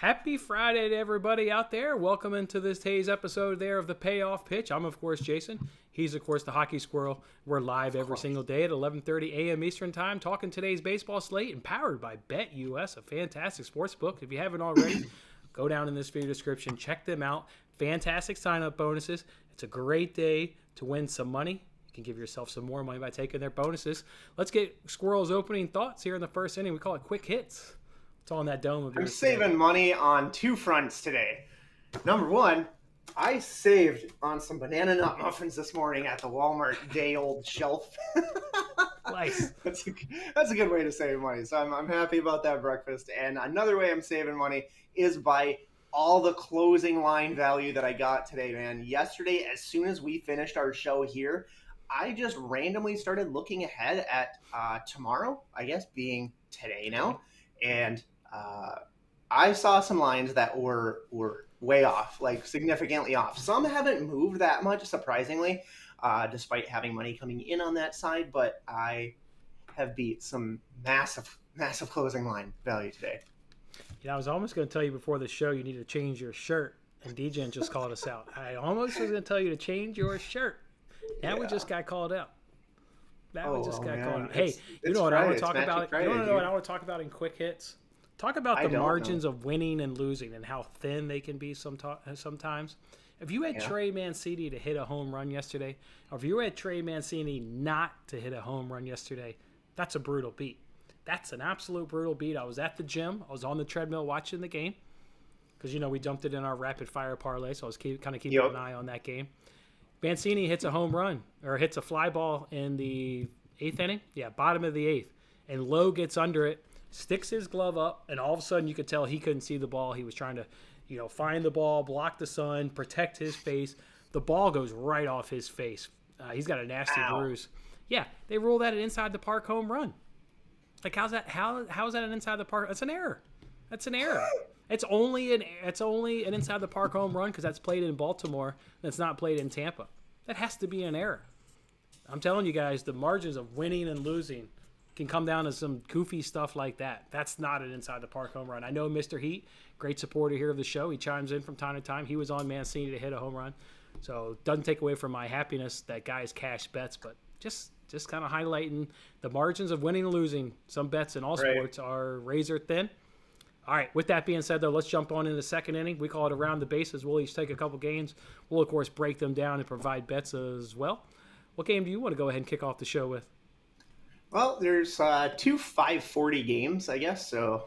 Happy Friday to everybody out there. Welcome into today's episode there of the Payoff Pitch. I'm, of course, Jason. He's, of course, the Hockey Squirrel. We're live every single day at 11:30 a.m. Eastern Time talking today's baseball slate and powered by BetUS, a fantastic sports book. If you haven't already, go down in this video description. Check them out. Fantastic sign-up bonuses. It's a great day to win some money. You can give yourself some more money by taking their bonuses. Let's get Squirrel's opening thoughts here in the first inning. We call it quick hits. It's all in that dome of yours. I'm saving money on two fronts today. Number one, I saved on some banana nut muffins this morning at the Walmart day-old shelf. Nice. That's a good way to save money. So I'm happy about that breakfast. And another way I'm saving money is by all the closing line value that I got today, man. Yesterday, as soon as we finished our show here, I just randomly started looking ahead at tomorrow, I guess being today now. And I saw some lines that were way off, like significantly off. Some haven't moved that much, surprisingly, despite having money coming in on that side. But I have beat some massive closing line value today. I was almost going to tell you before the show you need to change your shirt, and DJ just called us out. I almost was going to tell you to change your shirt. Now we just got called out. Called out. Hey, you know what I want to talk about? You want to know what I want to talk about in quick hits? Talk about the margins of winning and losing and how thin they can be sometimes. If you had Trey Mancini to hit a home run yesterday, or if you had Trey Mancini not to hit a home run yesterday, that's a brutal beat. That's an absolute brutal beat. I was at the gym. I was on the treadmill watching the game because, we jumped it in our rapid-fire parlay, so I was kind of keeping an eye on that game. Mancini hits a home run or hits a fly ball in the eighth inning. Yeah, bottom of the eighth. And Lowe gets under it, sticks his glove up, and all of a sudden you could tell he couldn't see the ball. He was trying to, find the ball, block the sun, protect his face. The ball goes right off his face. He's got a nasty bruise. Yeah, they rule that an inside the park home run. Like how's that? How is that an inside the park? That's an error. That's an error. It's only an inside the park home run because that's played in Baltimore and it's not played in Tampa. That has to be an error. I'm telling you guys, the margins of winning and losing can come down to some goofy stuff like that. That's not an inside the park home run. I know Mr. Heat, great supporter here of the show. He chimes in from time to time. He was on Mancini to hit a home run. So it doesn't take away from my happiness that guys cash bets, but just kind of highlighting the margins of winning and losing. Some bets in all sports are razor thin. All right, with that being said, though, let's jump on in the second inning. We call it around the bases. We'll each take a couple games. We'll, of course, break them down and provide bets as well. What game do you want to go ahead and kick off the show with? Well, there's two 5:40 games, I guess, so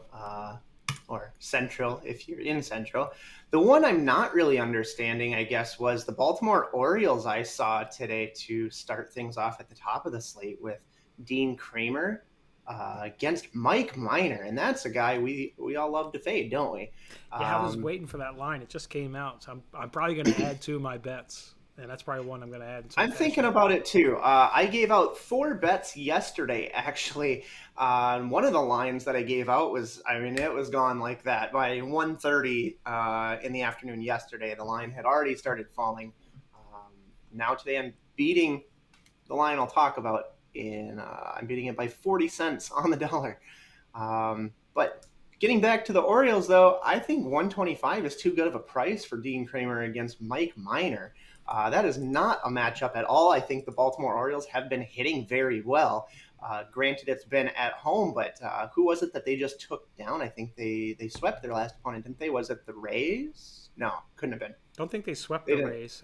or Central if you're in Central. The one I'm not really understanding, I guess, was the Baltimore Orioles I saw today to start things off at the top of the slate with Dean Kramer against Mike Minor, and that's a guy we all love to fade, don't we? Yeah, I was waiting for that line. It just came out, so I'm probably going to add to my bets. And that's probably one I'm going to add. I'm thinking about it, too. I gave out 4 bets yesterday, actually. One of the lines that I gave out was, it was gone like that. By 1:30 in the afternoon yesterday, the line had already started falling. Now today I'm beating the line I'll talk about. I'm beating it by 40 cents on the dollar. But getting back to the Orioles, though, I think 125 is too good of a price for Dean Kramer against Mike Minor. That is not a matchup at all. I think the Baltimore Orioles have been hitting very well. Granted, it's been at home, but who was it that they just took down? I think they swept their last opponent, didn't they? Was it the Rays? No, couldn't have been. Don't think they swept the Rays.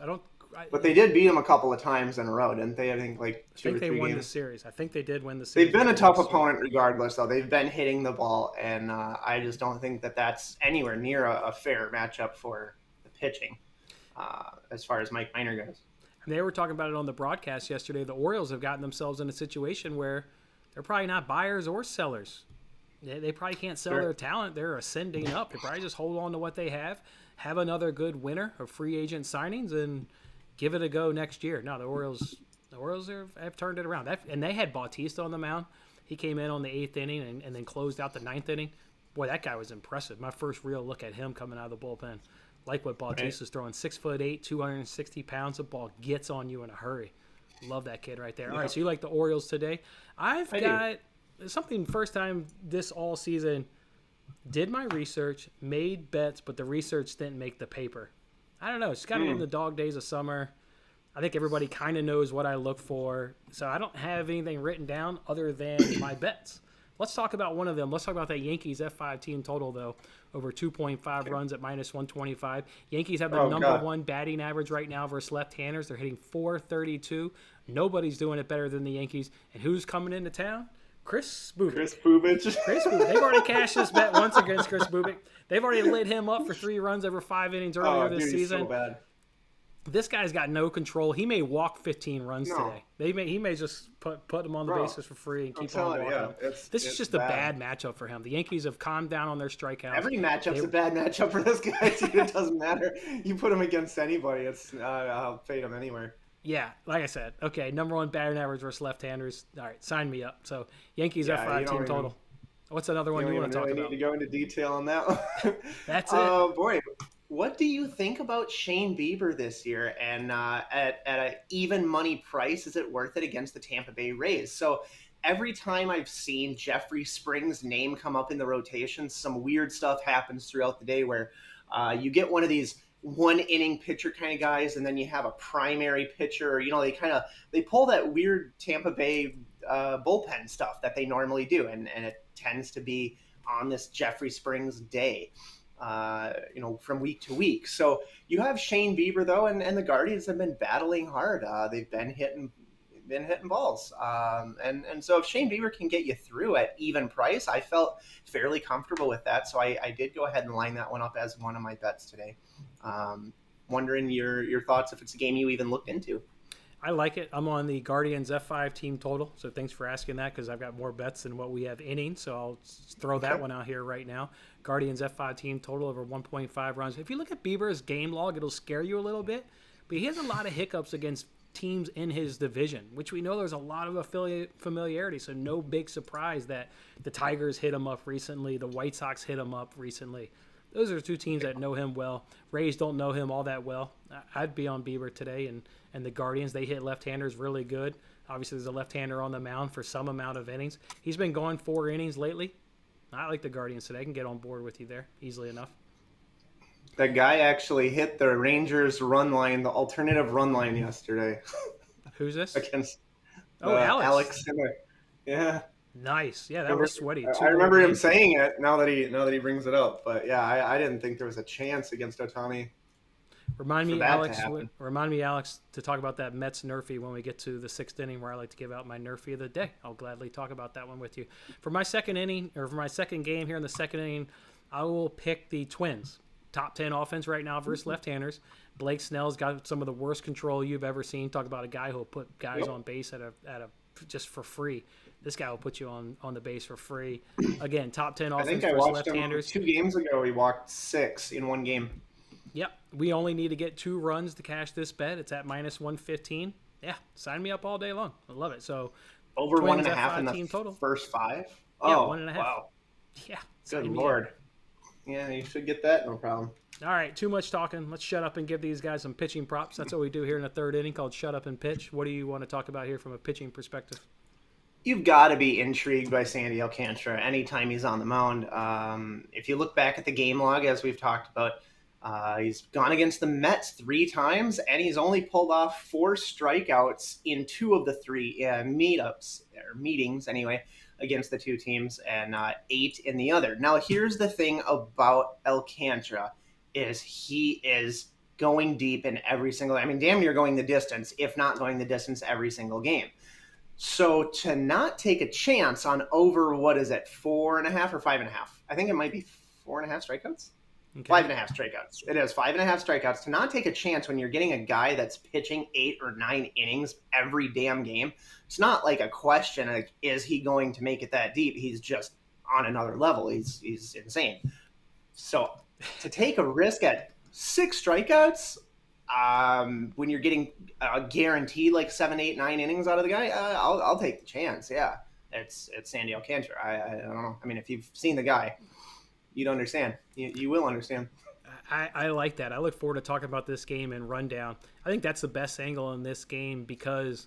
But they did beat them a couple of times in a row, didn't they? I think they won the series. I think they did win the series. They've been a tough opponent regardless, though. They've been hitting the ball, and I just don't think that that's anywhere near a fair matchup for the pitching. As far as Mike Minor goes. And they were talking about it on the broadcast yesterday. The Orioles have gotten themselves in a situation where they're probably not buyers or sellers. They probably can't sell their talent. They're ascending up. They probably just hold on to what they have another good winter of free agent signings, and give it a go next year. No, the Orioles have turned it around. And they had Bautista on the mound. He came in on the 8th inning and then closed out the 9th inning. Boy, that guy was impressive. My first real look at him coming out of the bullpen. Like what Bautista's throwing, 6'8", 260 pounds. The ball gets on you in a hurry. Love that kid right there. Yeah. All right, so you like the Orioles today. I've got something first time this all season Did my research, made bets, but the research didn't make the paper. I don't know. It's kind of in the dog days of summer. I think everybody kind of knows what I look for. So I don't have anything written down other than my bets. Let's talk about one of them. Let's talk about that Yankees F5 team total, though, over 2.5 runs at minus 125. Yankees have the number one batting average right now versus left-handers. They're hitting .432. Nobody's doing it better than the Yankees. And who's coming into town? Chris Bubik. Chris Bubik. They've already cashed this bet once against Chris Bubik. They've already lit him up for 3 runs over 5 innings earlier this season. So bad. This guy's got no control. He may walk 15 runs today. He may just put him on the bases for free and keep on walking. This is just a bad matchup for him. The Yankees have calmed down on their strikeouts. Every matchup's a bad matchup for this guy. It doesn't matter. You put him against anybody, I'll fade him anywhere. Yeah, like I said, okay, number one batting average versus left-handers. All right, sign me up. So Yankees F5 team total. What's another one you want to talk about? Need to go into detail on that one. That's it. Oh boy, what do you think about Shane Bieber this year? And at an even money price, is it worth it against the Tampa Bay Rays? So every time I've seen Jeffrey Springs' name come up in the rotation, some weird stuff happens throughout the day where you get one of these one-inning pitcher kind of guys, and then you have a primary pitcher. They pull that weird Tampa Bay bullpen stuff that they normally do, and it tends to be on this Jeffrey Springs day, from week to week. So you have Shane Bieber though, and the Guardians have been battling hard. They've been hitting balls, and so if Shane Bieber can get you through at even price, I felt fairly comfortable with that. So I did go ahead and line that one up as one of my bets today. Wondering your thoughts if it's a game you even looked into. I like it. I'm on the Guardians F5 team total, so thanks for asking that because I've got more bets than what we have innings, so I'll throw that one out here right now. Guardians F5 team total over 1.5 runs. If you look at Bieber's game log, it'll scare you a little bit, but he has a lot of hiccups against teams in his division, which we know there's a lot of familiarity, so no big surprise that the Tigers hit him up recently, the White Sox hit him up recently. Those are two teams that know him well. Rays don't know him all that well. I'd be on Bieber today, and the Guardians, they hit left-handers really good. Obviously, there's a left-hander on the mound for some amount of innings. He's been going 4 innings lately. I like the Guardians today. I can get on board with you there easily enough. That guy actually hit the Rangers run line, the alternative run line yesterday. Who's this? Against Alex Sinner. Yeah. Nice. Yeah, that was sweaty. I remember him saying it now that he brings it up. But yeah, I didn't think there was a chance against Ohtani. Remind me, Alex, to talk about that Mets NRFI when we get to the 6th inning, where I like to give out my NRFI of the day. I'll gladly talk about that one with you. For my second inning, or for my second game here in the second inning, I will pick the Twins. Top 10 offense right now versus left-handers. Blake Snell's got some of the worst control you've ever seen. Talk about a guy who'll put guys on base at a just for free. This guy will put you on the base for free. Again, top 10 offense versus left-handers. 2 games ago, he walked 6 in one game. Yep. We only need to get 2 runs to cash this bet. It's at minus 115. Yeah, sign me up all day long. I love it. So over 1.5 in the team total. First 5? Yeah, 1.5. Wow. Yeah. Good Lord. Yeah, you should get that. No problem. All right, too much talking. Let's shut up and give these guys some pitching props. That's what we do here in the 3rd inning, called Shut Up and Pitch. What do you want to talk about here from a pitching perspective? You've got to be intrigued by Sandy Alcantara anytime he's on the mound. If you look back at the game log, as we've talked about, he's gone against the Mets 3 times, and he's only pulled off 4 strikeouts in 2 of the 3 meetings anyway, against the 2 teams, and 8 in the other. Now, here's the thing about Alcantara, is he is going deep in every single, damn near going the distance, if not going the distance every single game. So to not take a chance on over, 4.5 or 5.5? I think it might be 4.5 strikeouts. Okay. 5.5 strikeouts. It is 5.5 strikeouts. To not take a chance when you're getting a guy that's pitching 8 or 9 innings every damn game. It's not like a question like, is he going to make it that deep? He's just on another level. He's insane. So to take a risk at 6 strikeouts, when you're getting guaranteed like 7, 8, 9 innings out of the guy, I'll take the chance. Yeah, it's Sandy Alcantara. I don't know. If you've seen the guy, you'd understand. You will understand. I like that. I look forward to talking about this game and rundown. I think that's the best angle in this game because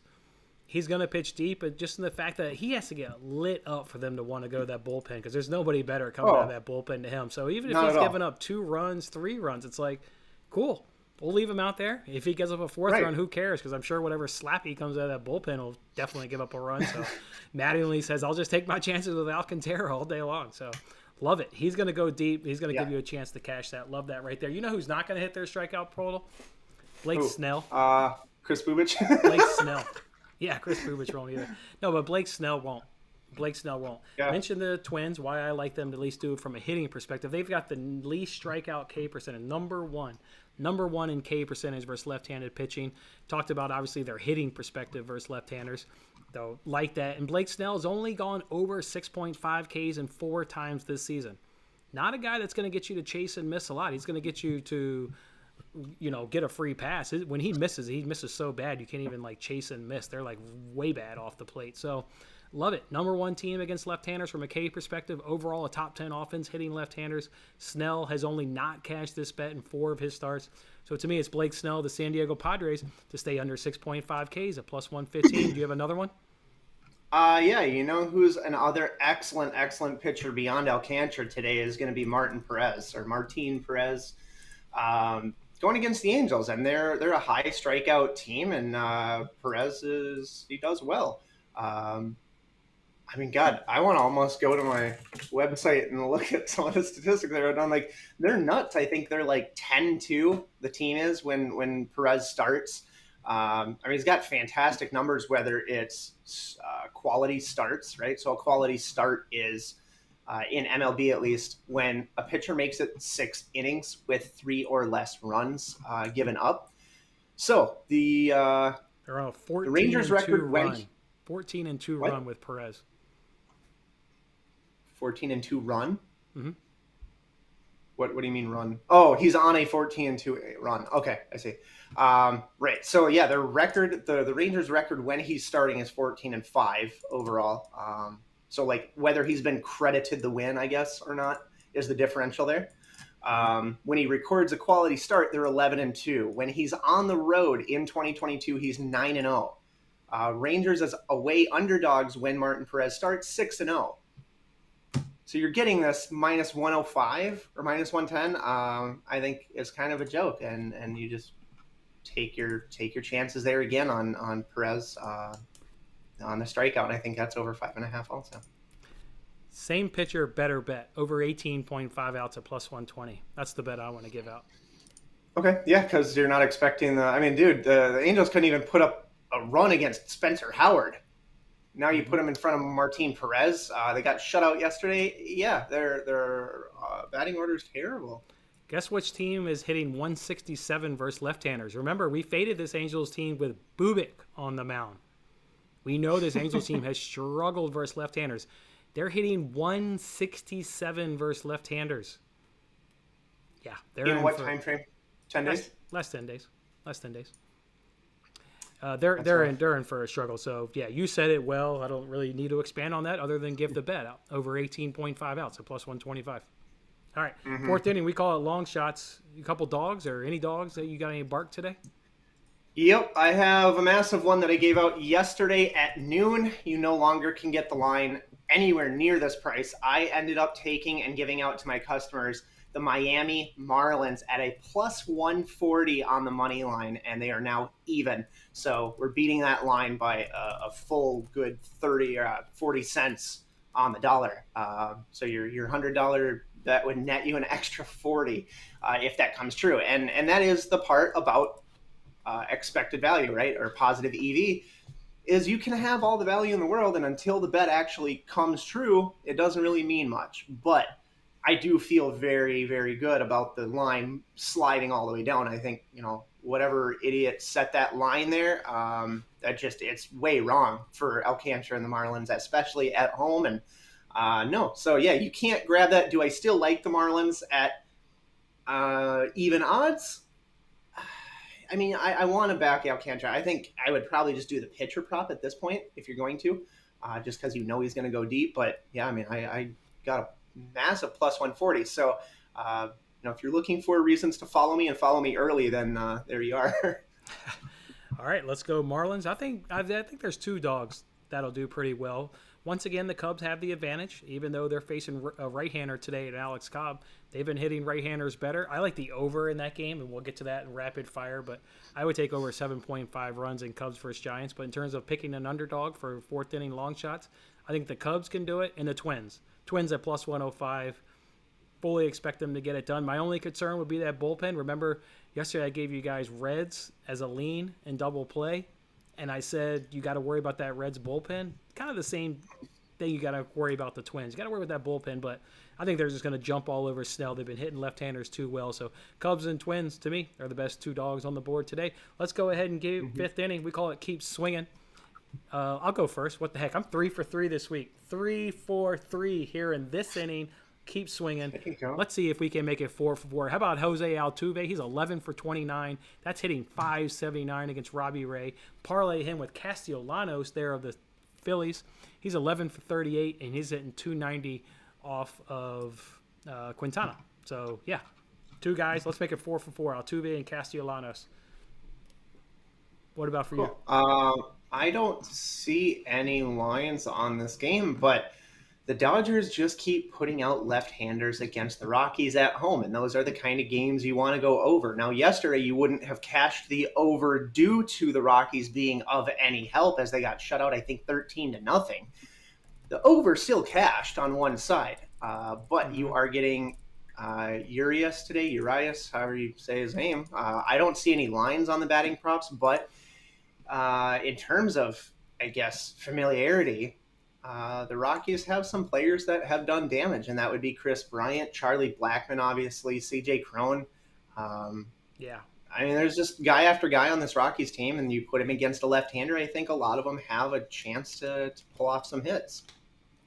He's going to pitch deep, but just in the fact that he has to get lit up for them to want to go to that bullpen because there's nobody better coming out of that bullpen to him. So even if he's giving up 2 runs, 3 runs, it's like, cool. We'll leave him out there. If he gives up a 4th run, who cares? Because I'm sure whatever slappy comes out of that bullpen will definitely give up a run. So Mattingly says, I'll just take my chances with Alcantara all day long. So love it. He's going to go deep. He's going to give you a chance to cash that. Love that right there. You know who's not going to hit their strikeout total? Blake Snell. Chris Bubich. Blake Snell. Yeah, Chris Bubich won't either. No, but Blake Snell won't. Yeah. Mention the Twins, why I like them to at least do it from a hitting perspective. They've got the least strikeout K percentage, number one in K percentage versus left-handed pitching. Talked about, obviously, their hitting perspective versus left-handers. Though, like that. And Blake Snell's only gone over 6.5 Ks in 4 times this season. Not a guy that's going to get you to chase and miss a lot. He's going to get you to, get a free pass. When he misses so bad you can't even, chase and miss. They're, way bad off the plate. So, love it. Number 1 team against left-handers from a K perspective. Overall, a top 10 offense hitting left-handers. Snell has only not cashed this bet in 4 of his starts. So to me, it's Blake Snell, the San Diego Padres, to stay under 6.5 Ks at plus 115. Do you have another one? Yeah, you know who's another excellent pitcher beyond Alcantara today is going to be Martin Perez. Going against the Angels, and they're a high strikeout team, and Perez he does well. I want to almost go to my website and look at some of the statistics they wrote down. They're nuts. I think they're 10-2, the team is, when Perez starts. He's got fantastic numbers, whether it's quality starts, right? So a quality start is, in MLB at least, when a pitcher makes it 6 innings with 3 or less runs given up. So the Rangers record went 14-2 run with Perez. 14-2 run? Mm-hmm. What do you mean run? Oh, he's on a 14-2 run. Okay, I see. Right. So yeah, the record, the Rangers record when he's starting is 14-5 overall. So whether he's been credited the win, I guess, or not, is the differential there. When he records a quality start, they're 11-2. When he's on the road in 2022, he's 9-0. Rangers as away underdogs when Martin Perez starts, 6-0. So you're getting this minus 105 or minus 110. I think is kind of a joke, and you just take your chances there again on Perez on the strikeout. And I think that's over 5.5 also. Same pitcher, better bet, over 18.5 outs at plus 120. That's the bet I want to give out. Okay, yeah, because you're not expecting the Angels couldn't even put up a run against Spencer Howard. Now you put him in front of Martin Perez. They got shut out yesterday. Yeah, their batting order is terrible. Guess which team is hitting 167 versus left-handers? Remember, we faded this Angels team with Bubik on the mound. We know this Angels team has struggled versus left-handers. They're hitting 167 versus left-handers. Yeah, they're in what time frame? 10 days? Less 10 days. They're in for a struggle. So yeah, you said it well. I don't really need to expand on that other than give the bet out over 18.5 outs at plus 125. All right, Fourth inning, we call it long shots. A couple dogs or any dogs that you got any bark today? Yep, I have a massive one that I gave out yesterday at noon. You no longer can get the line anywhere near this price. I ended up taking and giving out to my customers the Miami Marlins at a plus 140 on the money line, and they are now even. So we're beating that line by a full good 30 or 40 cents on the dollar. So your $100 bet would net you an extra 40 if that comes true. And that is the part about expected value, right? Or positive EV, is you can have all the value in the world, and until the bet actually comes true, it doesn't really mean much. But I do feel very, very good about the line sliding all the way down. I think, whatever idiot set that line there, it's way wrong for Alcantara and the Marlins, especially at home. And no, so yeah, you can't grab that. Do I still like the Marlins at even odds? I want to back Alcantara. I think I would probably just do the pitcher prop at this point if you're going to, just because he's going to go deep. But yeah, I got a massive plus 140. So, if you're looking for reasons to follow me and follow me early, then there you are. All right, let's go Marlins. I think there's two dogs that'll do pretty well. Once again, the Cubs have the advantage, even though they're facing a right-hander today at Alex Cobb. They've been hitting right-handers better. I like the over in that game, and we'll get to that in rapid fire, but I would take over 7.5 runs in Cubs versus Giants. But in terms of picking an underdog for fourth inning long shots, I think the Cubs can do it, and the Twins. Twins at plus 105. Fully expect them to get it done. My only concern would be that bullpen. Remember, yesterday I gave you guys Reds as a lean and double play, and I said you got to worry about that Reds bullpen. Kind of the same thing you got to worry about the Twins. You got to worry about that bullpen, but I think they're just going to jump all over Snell. They've been hitting left-handers too well. So Cubs and Twins, to me, are the best two dogs on the board today. Let's go ahead and give fifth inning. We call it keep swinging. I'll go first. What the heck? I'm 3 for 3 this week. 3 for 3 here in this inning. Keep swinging. Let's see if we can make it 4 for 4. How about Jose Altuve? He's 11 for 29. That's hitting .579 against Robbie Ray. Parlay him with Castellanos there of the Phillies. He's 11 for 38, and he's hitting .290 off of Quintana. So, yeah, two guys. Let's make it 4 for 4. Altuve and Castellanos. What about for you? I don't see any lines on this game, but the Dodgers just keep putting out left-handers against the Rockies at home, and those are the kind of games you want to go over. Now, yesterday you wouldn't have cashed the over due to the Rockies being of any help as they got shut out, I think, 13-0. The over still cashed on one side, but you are getting Urias today, Urias, however you say his name. I don't see any lines on the batting props, but in terms of, I guess, familiarity, the Rockies have some players that have done damage, and that would be Chris Bryant, Charlie Blackmon, obviously, C.J. Cron. Yeah. I mean, there's just guy after guy on this Rockies team, and you put him against a left-hander, I think a lot of them have a chance to pull off some hits.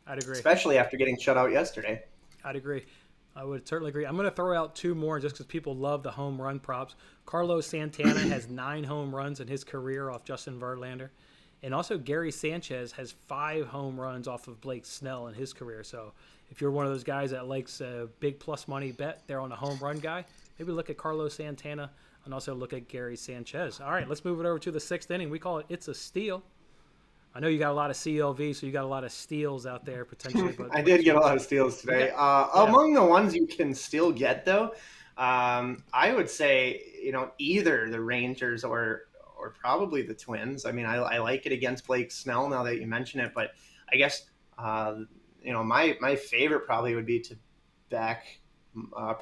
I'd agree. Especially after getting shut out yesterday. I'd agree. I would certainly agree. I'm going to throw out two more just because people love the home run props. Carlos Santana has 9 home runs in his career off Justin Verlander. And also Gary Sanchez has 5 home runs off of Blake Snell in his career. So if you're one of those guys that likes a big plus money bet, they're on a home run guy, maybe look at Carlos Santana and also look at Gary Sanchez. All right, let's move it over to the 6th inning. We call it It's a Steal. I know you got a lot of CLV, so you got a lot of steals out there potentially. But I did get a lot of steals today. Among the ones you can still get, though, I would say, either the Rangers or probably the Twins. I mean, I like it against Blake Snell now that you mention it, but I guess, my favorite probably would be to back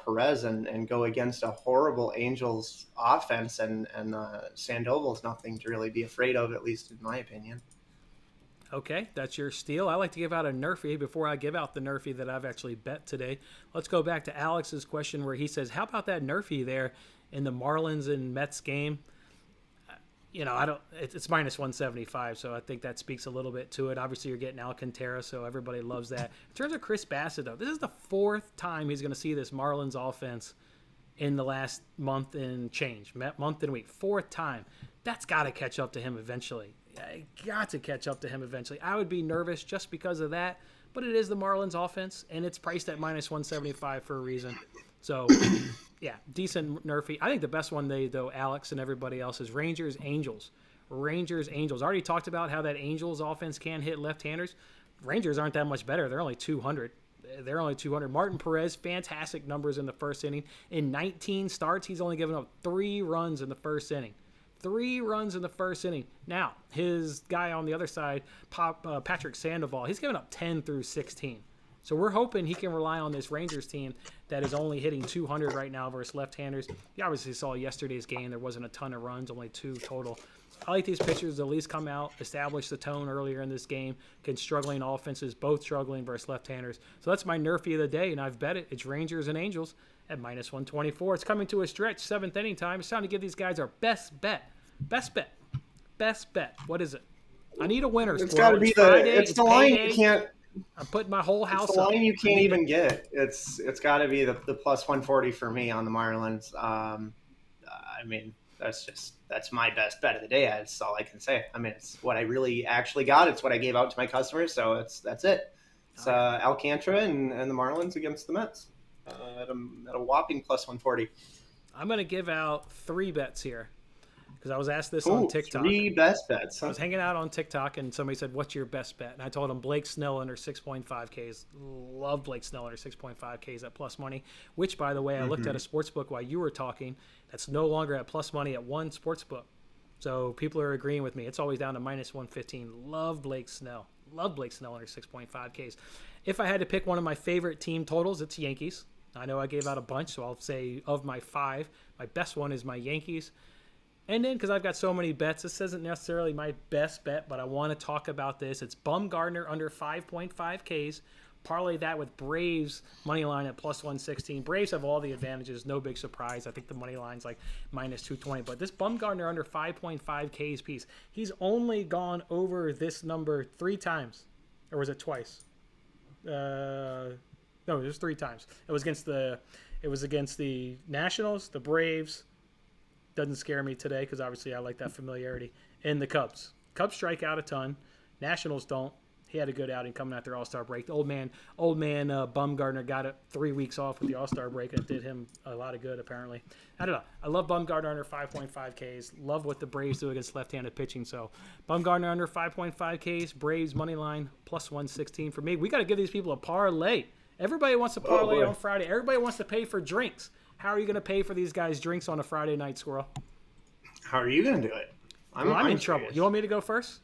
Perez and go against a horrible Angels offense, and Sandoval's nothing to really be afraid of, at least in my opinion. Okay, that's your steal. I like to give out a NRFI before I give out the NRFI that I've actually bet today. Let's go back to Alex's question where he says, how about that NRFI there in the Marlins and Mets game? It's minus 175, so I think that speaks a little bit to it. Obviously, you're getting Alcantara, so everybody loves that. In terms of Chris Bassett, though, this is the 4th time he's going to see this Marlins offense in the last month and change, month and week. 4th time. That's got to catch up to him eventually. I would be nervous just because of that, but it is the Marlins offense, and it's priced at minus 175 for a reason. So, yeah, decent NRFI. I think the best one, though, Alex and everybody else, is Rangers, Angels. Already talked about how that Angels offense can hit left-handers. Rangers aren't that much better. They're only 200. Martin Perez, fantastic numbers in the first inning. In 19 starts, he's only given up 3 runs in the first inning. 3 runs in the first inning. Now, his guy on the other side, Patrick Sandoval, he's given up 10 through 16. So we're hoping he can rely on this Rangers team that is only hitting 200 right now versus left-handers. You obviously saw yesterday's game. There wasn't a ton of runs, only 2 total. I like these pitchers to at least come out, establish the tone earlier in this game against struggling offenses, both struggling versus left-handers. So that's my NRFI of the day, and I've bet it. It's Rangers and Angels at minus 124. It's coming to a stretch, 7th inning time. It's time to give these guys our best bet. Best bet. What is it? I need a winner. It's got to be the line you can't. I'm putting my whole house up. The line you can't even get. It's got to be the plus 140 for me on the Marlins. I mean, that's my best bet of the day. That's all I can say. I mean, it's what I really actually got. It's what I gave out to my customers. So that's it. It's Alcantara and the Marlins against the Mets at a whopping plus 140. I'm going to give out 3 bets here. because I was asked this on TikTok. 3 best bets. I was hanging out on TikTok, and somebody said, "What's your best bet?" And I told them Blake Snell under 6.5 Ks. Love Blake Snell under 6.5 Ks at plus money. Which, by the way, I looked at a sports book while you were talking. That's no longer at plus money at one sports book. So people are agreeing with me. It's always down to minus 115. Love Blake Snell. Love Blake Snell under 6.5 Ks. If I had to pick one of my favorite team totals, it's Yankees. I know I gave out a bunch, so I'll say of my 5, my best one is my Yankees. And then, because I've got so many bets, this isn't necessarily my best bet, but I want to talk about this. It's Bumgarner under 5.5 Ks. Parlay that with Braves money line at plus 116. Braves have all the advantages. No big surprise. I think the money line's like minus 220. But this Bumgarner under 5.5 Ks piece, he's only gone over this number 3 times. Or was it twice? No, it was 3 times. It was against the Nationals, the Braves. Doesn't scare me today because obviously I like that familiarity. And the Cubs. Cubs strike out a ton. Nationals don't. He had a good outing coming out their All-Star break. The old man Bumgarner got it 3 weeks off with the All-Star break, and it did him a lot of good, apparently. I don't know. I love Bumgarner under 5.5 Ks. Love what the Braves do against left-handed pitching. So Bumgarner under 5.5 Ks, Braves money line plus 116 for me. We got to give these people a parlay. Everybody wants to parlay on Friday. Everybody wants to pay for drinks. How are you going to pay for these guys' drinks on a Friday night, Squirrel? How are you going to do it? I'm in trouble. You want me to go first?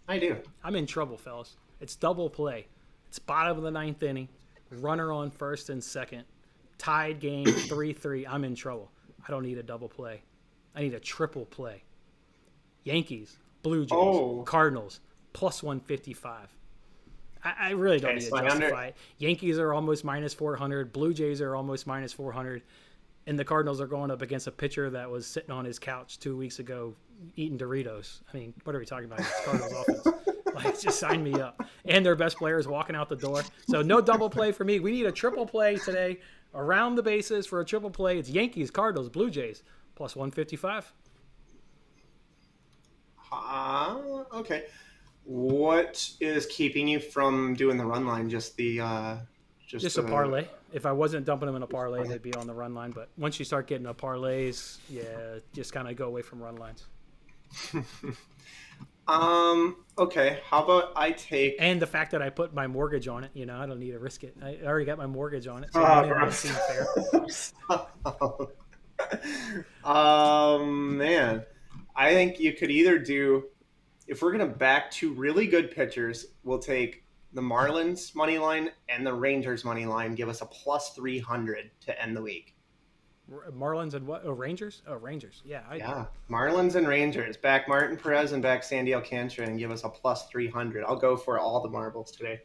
I do. I'm in trouble, fellas. It's double play. It's bottom of the 9th inning. Runner on first and second. Tied game 3-3. I'm in trouble. I don't need a double play. I need a triple play. Yankees, Blue Jays, Cardinals, plus 155. I really don't need to justify it. Yankees are almost minus 400. Blue Jays are almost minus 400. And the Cardinals are going up against a pitcher that was sitting on his couch 2 weeks ago eating Doritos. I mean, what are we talking about? It's Cardinals offense. Like, just sign me up. And their best player is walking out the door. So no double play for me. We need a triple play today. Around the bases for a triple play. It's Yankees, Cardinals, Blue Jays, plus 155. Okay. What is keeping you from doing the run line? Just a parlay. If I wasn't dumping them in a parlay, they'd be on the run line. But once you start getting the parlays, just kind of go away from run lines. Okay. How about I take... And the fact that I put my mortgage on it, I don't need to risk it. I already got my mortgage on it. So money line seems fair. Man. I think you could either do... If we're going to back 2 really good pitchers, we'll take the Marlins money line and the Rangers money line. Give us a plus 300 to end the week. Marlins and what? Oh, Rangers? Oh, Rangers. Yeah. Marlins and Rangers. Back Martin Perez and back Sandy Alcantara and give us a plus 300. I'll go for all the marbles today.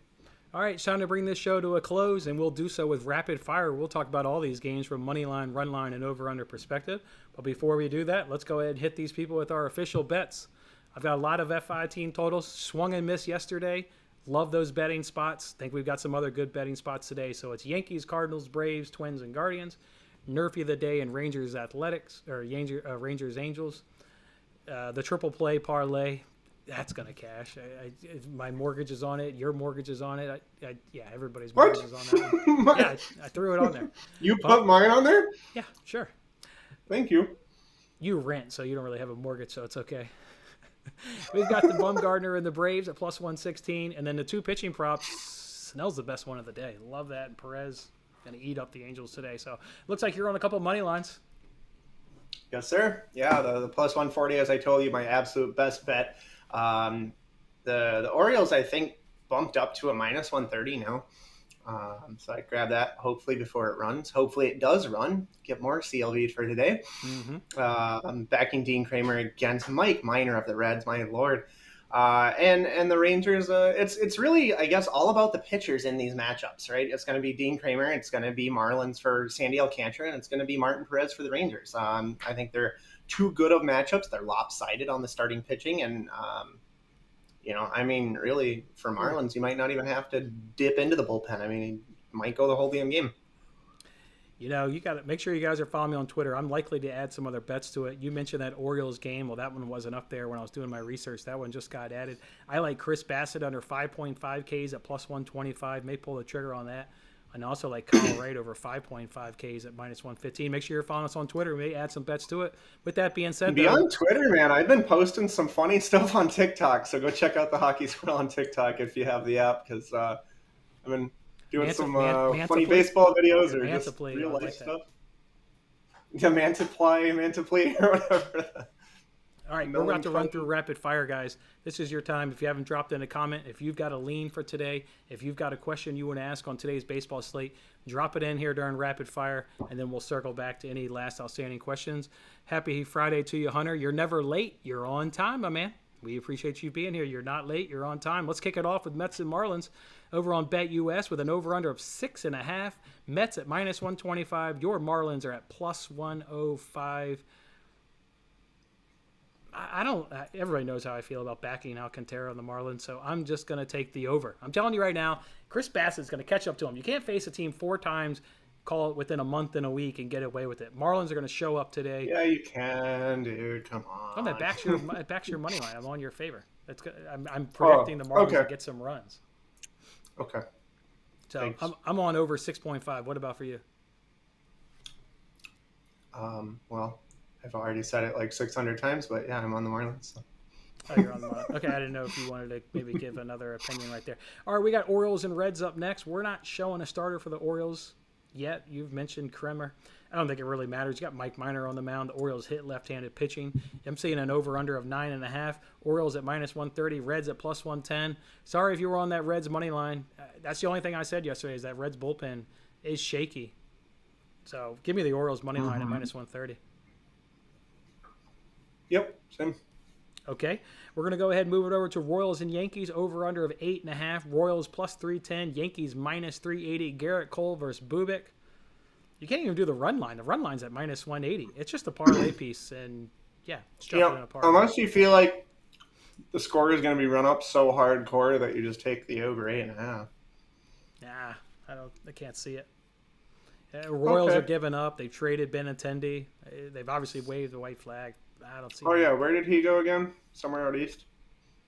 All right, it's time to bring this show to a close, and we'll do so with rapid fire. We'll talk about all these games from money line, run line, and over-under perspective. But before we do that, let's go ahead and hit these people with our official bets. I've got a lot of FI team totals. Swung and missed yesterday. Love those betting spots. Think we've got some other good betting spots today. So it's Yankees, Cardinals, Braves, Twins, and Guardians. NRFI of the day and Rangers Athletics, or Rangers Angels. The triple play parlay, that's going to cash. My mortgage is on it. Your mortgage is on it. Everybody's mortgage is on that. I threw it on there. You put mine on there? Yeah, sure. Thank you. You rent, so you don't really have a mortgage, so it's okay. We've got the Bumgarner and the Braves at plus 116, and then the 2 pitching props. Snell's the best one of the day. Love that. And Perez going to eat up the Angels today. So looks like you're on a couple money lines. Yes, sir. Yeah, the plus 140, as I told you, my absolute best bet. The Orioles, I think, bumped up to a minus 130 now. So I grab that hopefully before it runs. Hopefully it does run. Get more CLV for today. I'm backing Dean Kramer against Mike Minor of the Reds, my lord. And the Rangers, it's really, I guess, all about the pitchers in these matchups, right? It's going to be Dean Kramer, it's going to be Marlins for Sandy Alcantara, and it's going to be Martin Perez for the Rangers. I think they're too good of matchups. They're lopsided on the starting pitching, and really, for Marlins, you might not even have to dip into the bullpen. I mean, he might go the whole damn game. You got to make sure you guys are following me on Twitter. I'm likely to add some other bets to it. You mentioned that Orioles game. Well, that one wasn't up there when I was doing my research. That one just got added. I like Chris Bassett under 5.5 Ks at plus 125. May pull the trigger on that. And also like Kyle Wright over 5.5 Ks at -115. Make sure you're following us on Twitter. We may add some bets to it. With that being said, Be on Twitter, man. I've been posting some funny stuff on TikTok, so go check out the Hockey Squirrel on TikTok if you have the app, because I've been doing some funny baseball videos or just real life stuff. The Mantiply, or whatever. All right, we're about to run through rapid fire, guys. This is your time. If you haven't dropped in a comment, if you've got a lean for today, if you've got a question you want to ask on today's baseball slate, drop it in here during rapid fire, and then we'll circle back to any last outstanding questions. Happy Friday to you, Hunter. You're never late. You're on time, my man. We appreciate you being here. You're not late. You're on time. Let's kick it off with Mets and Marlins over on BetUS with an over-under of 6.5. Mets at -125. Your Marlins are at +105. I don't. Everybody knows how I feel about backing Alcantara on the Marlins, so I'm just going to take the over. I'm telling you right now, Chris Bassett's going to catch up to him. You can't face a team 4 times, call it within a month and a week, and get away with it. Marlins are going to show up today. Yeah, you can, dude. Come on. Oh, that backs your money line. I'm on your favor. That's good. I'm predicting the Marlins to get some runs. Okay. So I'm on over 6.5. What about for you? Well, I've already said it like 600 times, but yeah, I'm on the Marlins. So. Oh, you're on the Marlins. Okay, I didn't know if you wanted to maybe give another opinion right there. All right, we got Orioles and Reds up next. We're not showing a starter for the Orioles yet. You've mentioned Kremer. I don't think it really matters. You got Mike Minor on the mound. The Orioles hit left-handed pitching. I'm seeing an over-under of 9.5. Orioles at -130. Reds at +110. Sorry if you were on that Reds money line. That's the only thing I said yesterday is that Reds bullpen is shaky. So give me the Orioles money line at -130. Yep, same. Okay, we're going to go ahead and move it over to Royals and Yankees, over-under of 8.5. Royals +310, Yankees -380. Garrett Cole versus Bubik. You can't even do the run line. The run line's at -180. It's just a parlay piece, and yeah, it's jumping in a parlay. Unless you feel like the score is going to be run up so hardcore that you just take the over 8.5. Nah, I can't see it. Royals are giving up. They've traded Benintendi. They've obviously waved the white flag. I don't see it. Yeah, where did he go again? Somewhere out east?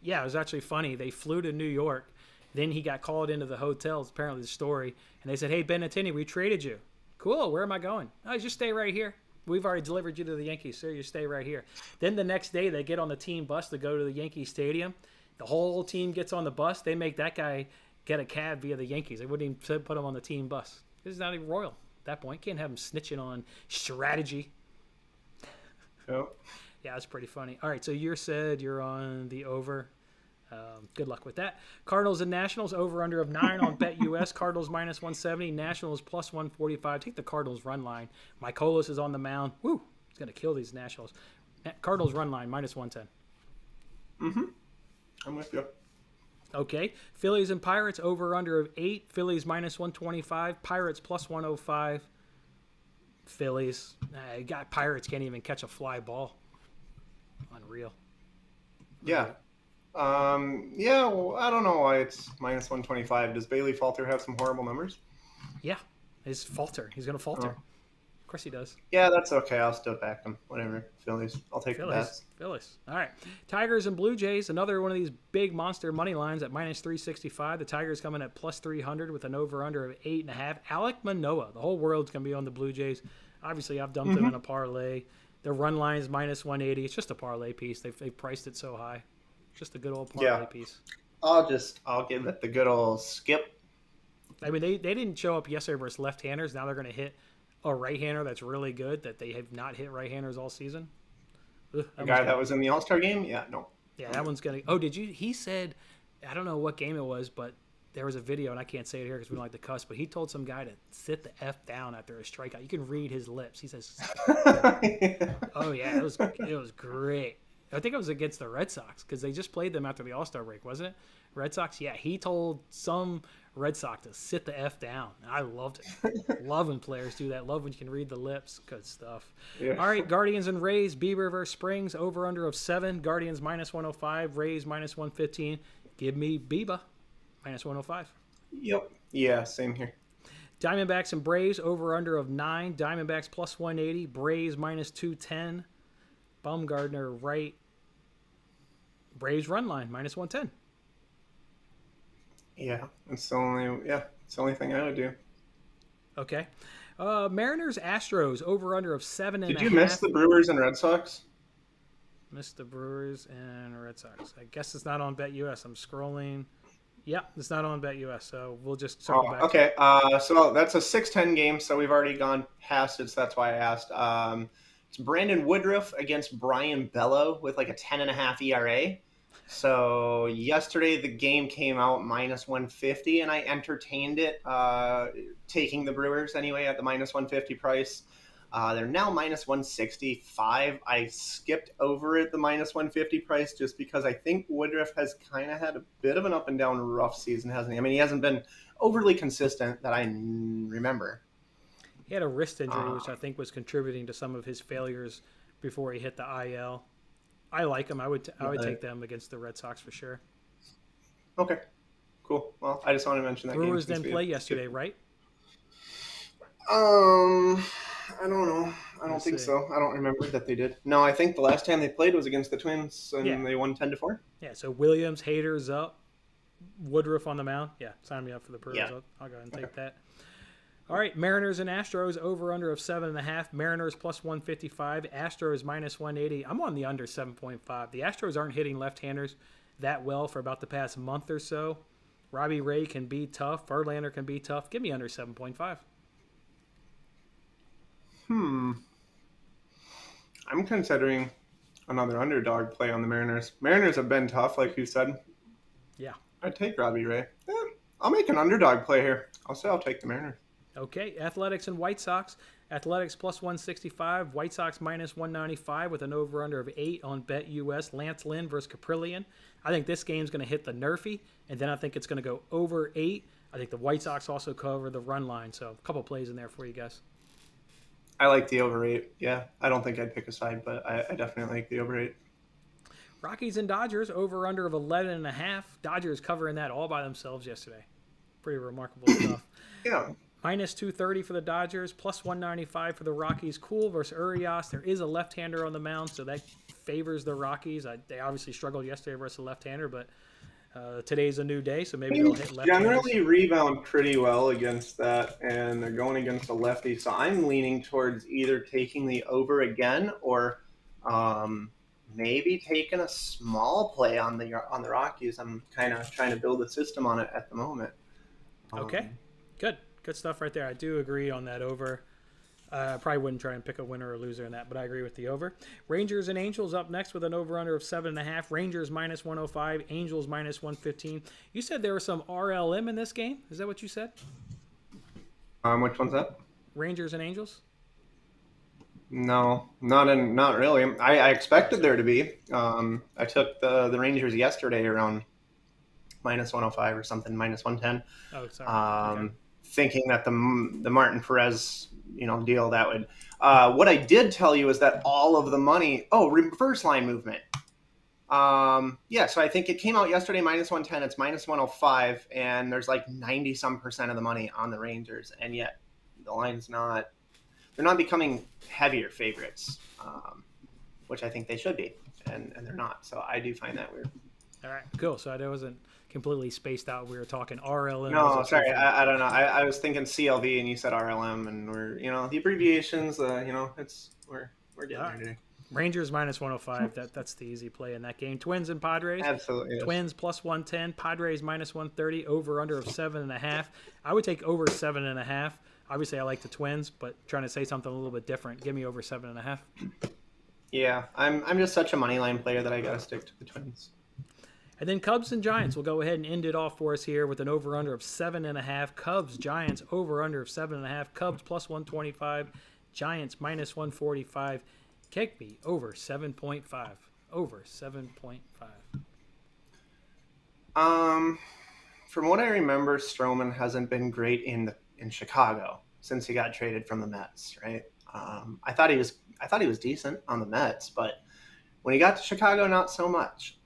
Yeah, it was actually funny. They flew to New York. Then he got called into the hotel, it's apparently the story. And they said, hey, Benintendi, we traded you. Cool, where am I going? Oh, just stay right here. We've already delivered you to the Yankees, sir. You stay right here. Then the next day, they get on the team bus to go to the Yankee Stadium. The whole team gets on the bus. They make that guy get a cab via the Yankees. They wouldn't even put him on the team bus. This is not even Royal at that point. Can't have him snitching on strategy. Yep. Yeah, that's pretty funny. All right, so you said you're on the over. Good luck with that. Cardinals and Nationals, over-under of 9 on BetUS. Cardinals -170, Nationals +145. Take the Cardinals run line. Mykolas is on the mound. Woo, he's going to kill these Nationals. Cardinals run line, -110. I'm with you. Okay. Phillies and Pirates, over-under of 8. Phillies -125. Pirates +105. Phillies. Pirates can't even catch a fly ball. Unreal. Yeah. Well, I don't know why it's -125. Does Bailey Falter have some horrible numbers? Yeah. He's falter. He's going to falter. Of course he does. Yeah, that's okay. I'll still back them. Whatever. Phillies. I'll take the bets. Phillies. All right. Tigers and Blue Jays, another one of these big monster money lines at -365. The Tigers coming at +300 with an over-under of 8.5. Alek Manoah. The whole world's going to be on the Blue Jays. Obviously, I've dumped them in a parlay. The run line is -180. It's just a parlay piece. They've priced it so high. Just a good old parlay piece. I'll give it the good old skip. I mean, they didn't show up yesterday versus left-handers. Now they're going to hit a right-hander that's really good that they have not hit right-handers all season. The guy that was in the All-Star game? Yeah, no. Yeah, that one's going to – oh, did you – he said – I don't know what game it was, but there was a video, and I can't say it here because we don't like to cuss, but he told some guy to sit the F down after a strikeout. You can read his lips. He says – oh, yeah, it was great. I think it was against the Red Sox because they just played them after the All-Star break, wasn't it? Red Sox? Yeah, he told some Red Sox to sit the F down. I loved it. Love when players do that. Love when you can read the lips. Good stuff. Yeah. All right, Guardians and Rays, Bieber versus Springs, over-under of 7. Guardians -105, Rays -115. Give me Bieber, -105. Yep. Yeah, same here. Diamondbacks and Braves, over-under of 9. Diamondbacks +180, Braves -210. Bumgardner right. Braves run line -110. Yeah, it's the only thing I would do. Okay. Mariners Astros over under of 7.5. Did you miss the Brewers and Red Sox? Missed the Brewers and Red Sox. I guess it's not on BetUS. I'm scrolling. Yeah, it's not on BetUS, so we'll just circle back. Okay. So that's a 6-10 game, so we've already gone past it, so that's why I asked. It's Brandon Woodruff against Brian Bellow with like a 10.5 ERA. So yesterday the game came out minus 150, and I entertained it, taking the Brewers anyway at the minus 150 price. They're now minus 165. I skipped over at the minus 150 price just because I think Woodruff has kind of had a bit of an up and down rough season, hasn't he? I mean, he hasn't been overly consistent that I remember. He had a wrist injury, which I think was contributing to some of his failures before he hit the IL. I like him. I would take them against the Red Sox for sure. Okay, cool. Well, I just want to mention that Brewers didn't play yesterday, right? I don't know. I don't think so. I don't remember that they did. No, I think the last time they played was against the Twins, and they won 10-4. Yeah, so Williams, Hader's up, Woodruff on the mound. Yeah, sign me up for the Brewers. Yeah. I'll go ahead and take that. All right, Mariners and Astros over under of 7.5. Mariners plus 155. Astros minus 180. I'm on the under 7.5. The Astros aren't hitting left-handers that well for about the past month or so. Robbie Ray can be tough. Verlander can be tough. Give me under 7.5. I'm considering another underdog play on the Mariners. Mariners have been tough, like you said. Yeah. I'd take Robbie Ray. Yeah, I'll make an underdog play here. I'll take the Mariners. Okay, Athletics and White Sox. Athletics plus 165, White Sox minus 195 with an over-under of 8 on BetUS. Lance Lynn versus Caprillion. I think this game's going to hit the NRFI, and then I think it's going to go over 8. I think the White Sox also cover the run line, so a couple plays in there for you guys. I like the over 8. Yeah, I don't think I'd pick a side, but I definitely like the over 8. Rockies and Dodgers, over-under of 11.5. Dodgers covering that all by themselves yesterday. Pretty remarkable stuff. Yeah. Minus 230 for the Dodgers, plus 195 for the Rockies. Cool versus Urias. There is a left-hander on the mound, so that favors the Rockies. They obviously struggled yesterday versus a left-hander, but today's a new day, so maybe they'll hit left-handers. Generally rebound pretty well against that, and they're going against a lefty, so I'm leaning towards either taking the over again or maybe taking a small play on the Rockies. I'm kind of trying to build a system on it at the moment. Okay, good stuff right there. I do agree on that over. Probably wouldn't try and pick a winner or loser in that, but I agree with the over. Rangers and Angels up next with an over-under of 7.5. Rangers minus 105, Angels minus 115. You said there was some RLM in this game. Is that what you said? Which one's that? Rangers and Angels? No, not really. I expected there to be. I took the Rangers yesterday around minus 105 or something, minus 110. Oh, sorry. Okay. Thinking that the Martin Perez deal that would. What I did tell you is that all of the money. Oh, reverse line movement. So I think it came out yesterday minus 110. It's minus 105, and there's like 90% of the money on the Rangers, and yet the line's not. They're not becoming heavier favorites, which I think they should be, and they're not. So I do find that weird. All right, cool. So I wasn't completely spaced out. We were talking RLM. No, sorry, I don't know. I was thinking CLV, and you said RLM, and we're the abbreviations. We're getting there today. Rangers minus 105. That's the easy play in that game. Twins and Padres. Absolutely. Yes. Twins plus 110. Padres minus 130. Over under of 7.5. I would take over 7.5. Obviously, I like the Twins, but trying to say something a little bit different. Give me over 7.5. Yeah, I'm just such a money line player that I got to stick to the Twins. And then Cubs and Giants. We'll go ahead and end it off for us here with an over-under of 7.5. Cubs, Giants, over-under of 7.5. Cubs plus 125. Giants minus 145. Kick me over 7.5. Over 7.5. From what I remember, Stroman hasn't been great in Chicago since he got traded from the Mets, right? I thought he was decent on the Mets, but when he got to Chicago, not so much.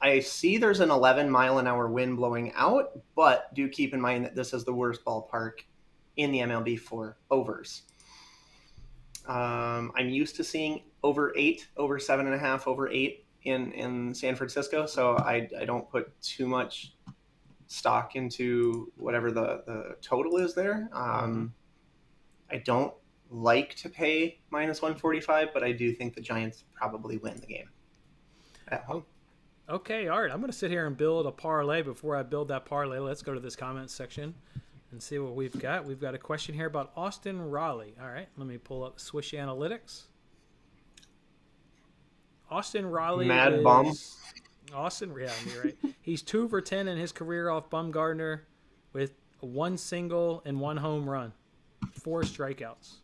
I see there's an 11-mile-an-hour wind blowing out, but do keep in mind that this is the worst ballpark in the MLB for overs. I'm used to seeing over 8, over 7.5, over 8 in San Francisco, so I don't put too much stock into whatever the total is there. I don't like to pay minus 145, but I do think the Giants probably win the game at home. Okay, all right. I'm going to sit here and build a parlay. Before I build that parlay, let's go to this comment section and see what we've got. We've got a question here about Austin Raleigh. All right, let me pull up Swish Analytics. Austin Raleigh Mad bum. Austin, yeah, you're right. He's 2 for 10 in his career off Bumgarner with 1 single and 1 home run, 4 strikeouts.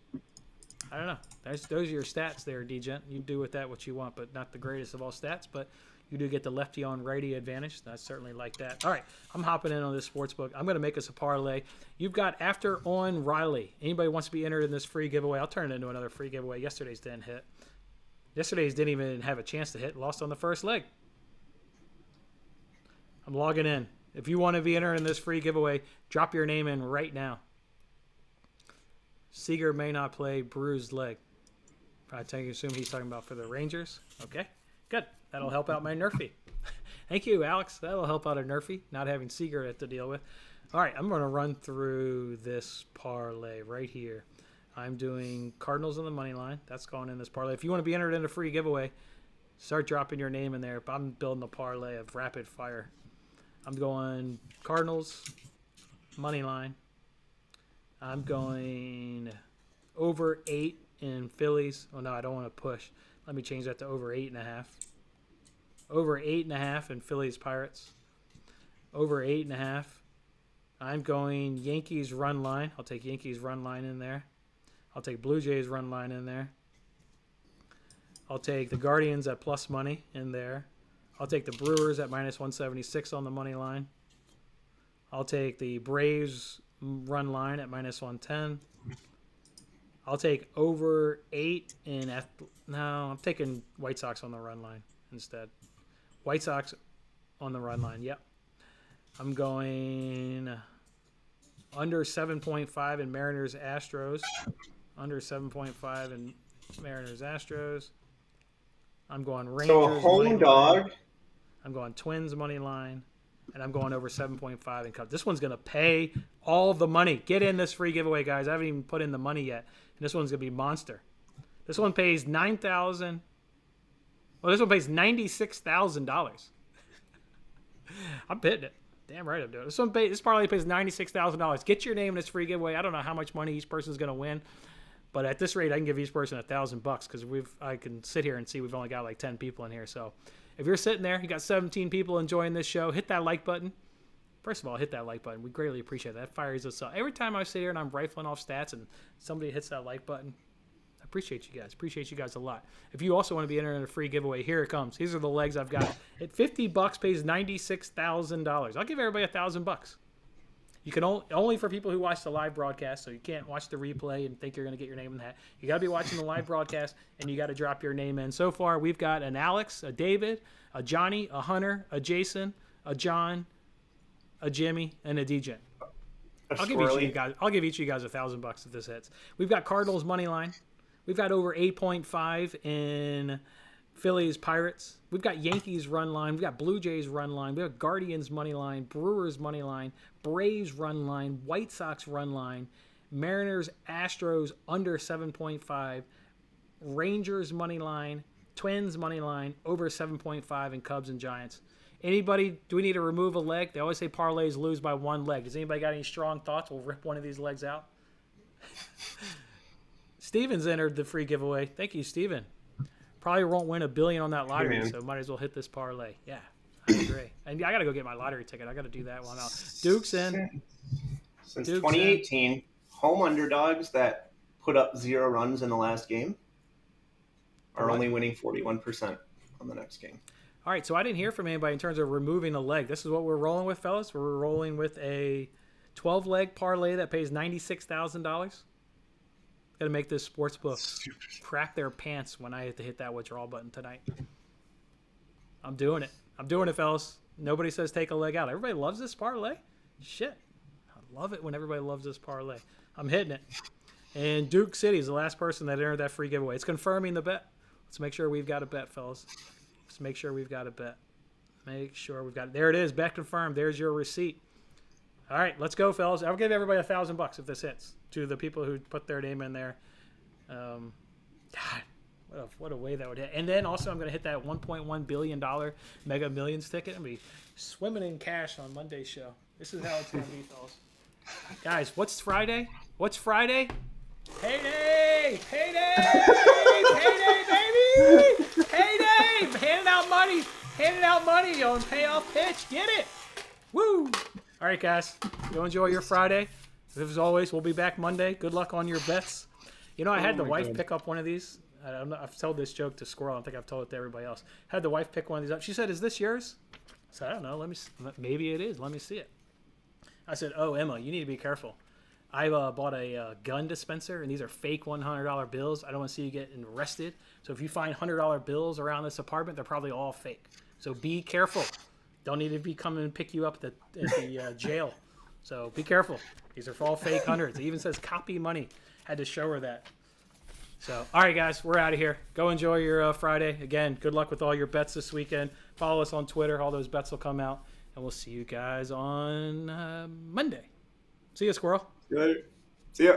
I don't know. Those are your stats there, D-Gent. You do with that what you want, but not the greatest of all stats, but you do get the lefty on righty advantage. I certainly like that. All right, I'm hopping in on this sportsbook. I'm going to make us a parlay. You've got after on Raleigh. Anybody wants to be entered in this free giveaway? I'll turn it into another free giveaway. Yesterday's didn't hit. Yesterday's didn't even have a chance to hit. Lost on the first leg. I'm logging in. If you want to be entered in this free giveaway, drop your name in right now. Seager may not play, bruised leg. I assume he's talking about for the Rangers. Okay, good. That'll help out my NRFI. Thank you, Alex. That'll help out a NRFI, not having Seager to deal with. All right, I'm going to run through this parlay right here. I'm doing Cardinals on the money line. That's going in this parlay. If you want to be entered in a free giveaway, start dropping your name in there. I'm building a parlay of rapid fire. I'm going Cardinals, money line. I'm going over 8 in Phillies. Oh, no, I don't want to push. Let me change that to over 8.5. Over 8.5 in Phillies Pirates. Over 8.5. I'm going Yankees run line. I'll take Yankees run line in there. I'll take Blue Jays run line in there. I'll take the Guardians at plus money in there. I'll take the Brewers at minus 176 on the money line. I'll take the Braves run line at minus 110. I'll take over 8 in no, I'm taking White Sox on the run line instead. White Sox on the run line, yep. I'm going under 7.5 in Mariners Astros. Under 7.5 in Mariners Astros. I'm going Rangers. So a home dog. Line. I'm going Twins money line. And I'm going over 7.5 in Cubs. This one's going to pay all the money. Get in this free giveaway, guys. I haven't even put in the money yet. And this one's going to be monster. This one pays $9,000. Well, this one pays $96,000. I'm betting it. Damn right I'm doing it. This probably pays $96,000. Get your name in this free giveaway. I don't know how much money each person's going to win. But at this rate, I can give each person $1,000 because I can sit here and see we've only got like 10 people in here. So if you're sitting there, you got 17 people enjoying this show, hit that like button. First of all, hit that like button. We greatly appreciate that. That fires us up. Every time I sit here and I'm rifling off stats and somebody hits that like button, I appreciate you guys. Appreciate you guys a lot. If you also want to be entered in a free giveaway, here it comes. These are the legs I've got. At $50 pays $96,000. I'll give everybody $1,000. You can only for people who watch the live broadcast, so you can't watch the replay and think you're going to get your name in that. You got to be watching the live broadcast, and you got to drop your name in. So far, we've got an Alex, a David, a Johnny, a Hunter, a Jason, a John, a Jimmy, and a DJ. I'll give each of you guys $1,000 if this hits. We've got Cardinals money line. We've got over 8.5 in Phillies Pirates. We've got Yankees run line. We've got Blue Jays run line. We've got Guardians money line, Brewers money line, Braves run line, White Sox run line, Mariners Astros under 7.5, Rangers money line, Twins money line over 7.5, and Cubs and Giants. Anybody, do we need to remove a leg? They always say parlays lose by one leg. Does anybody got any strong thoughts? We'll rip one of these legs out. Steven's entered the free giveaway. Thank you, Steven. Probably won't win $1 billion on that lottery, so might as well hit this parlay. Yeah, I agree. And I got to go get my lottery ticket. I got to do that one out. Duke's in. Since 2018, home underdogs that put up 0 runs in the last game are only winning 41% on the next game. All right, so I didn't hear from anybody in terms of removing a leg. This is what we're rolling with, fellas. We're rolling with a 12-leg parlay that pays $96,000. Got to make this sportsbook crap their pants when I have to hit that withdrawal button tonight. I'm doing it. I'm doing it, fellas. Nobody says take a leg out. Everybody loves this parlay. Shit. I love it when everybody loves this parlay. I'm hitting it. And Duke City is the last person that entered that free giveaway. It's confirming the bet. Let's make sure we've got a bet, fellas. Let's make sure we've got a bet. Make sure we've got it. There it is. Bet confirmed. There's your receipt. All right, let's go, fellas. I'll give everybody $1,000 if this hits to the people who put their name in there. God, what a way that would hit. And then also I'm going to hit that $1.1 billion Mega Millions ticket and be swimming in cash on Monday's show. This is how it's going to be, fellas. Guys, what's Friday? What's Friday? Payday! Payday! Payday, baby! Payday! Handing out money on payoff pitch. Get it! Woo! All right, guys. Go enjoy your Friday. As always, we'll be back Monday. Good luck on your bets. You know, I had the wife pick up one of these. I don't know, I've told this joke to Squirrel. I don't think I've told it to everybody else. Had the wife pick one of these up. She said, "Is this yours?" I said, "I don't know. Maybe it is. Let me see it." I said, "Oh, Emma, you need to be careful. I bought a gun dispenser, and these are fake $100 bills. I don't want to see you getting arrested. So if you find $100 bills around this apartment, they're probably all fake. So be careful. Don't need to be coming and pick you up at the jail. So be careful. These are all fake hundreds. It even says copy money." Had to show her that. So, all right, guys, we're out of here. Go enjoy your Friday. Again, good luck with all your bets this weekend. Follow us on Twitter. All those bets will come out. And we'll see you guys on Monday. See you, Squirrel. See you later. See ya.